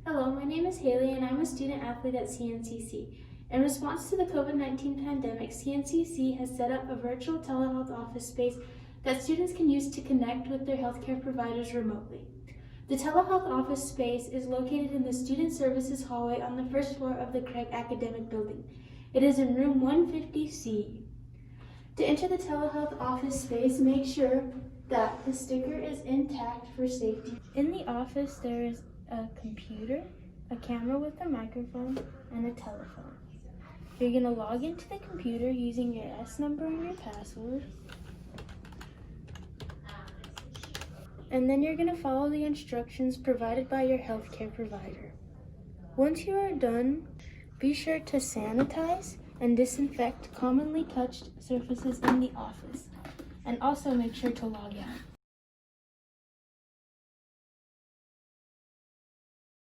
Hello, my name is Haley and I'm a student athlete at CNCC. In response to the COVID-19 pandemic, CNCC has set up a virtual telehealth office space that students can use to connect with their healthcare providers remotely. The telehealth office space is located in the Student Services hallway on the first floor of the Craig Academic Building. It is in room 150C. To enter the telehealth office space, make sure that the sticker is intact for safety. In the office, there is a computer, a camera with a microphone, and a telephone. You're going to log into the computer using your S number and your password. And then you're going to follow the instructions provided by your healthcare provider. Once you are done, be sure to sanitize and disinfect commonly touched surfaces in the office. And also make sure to log out.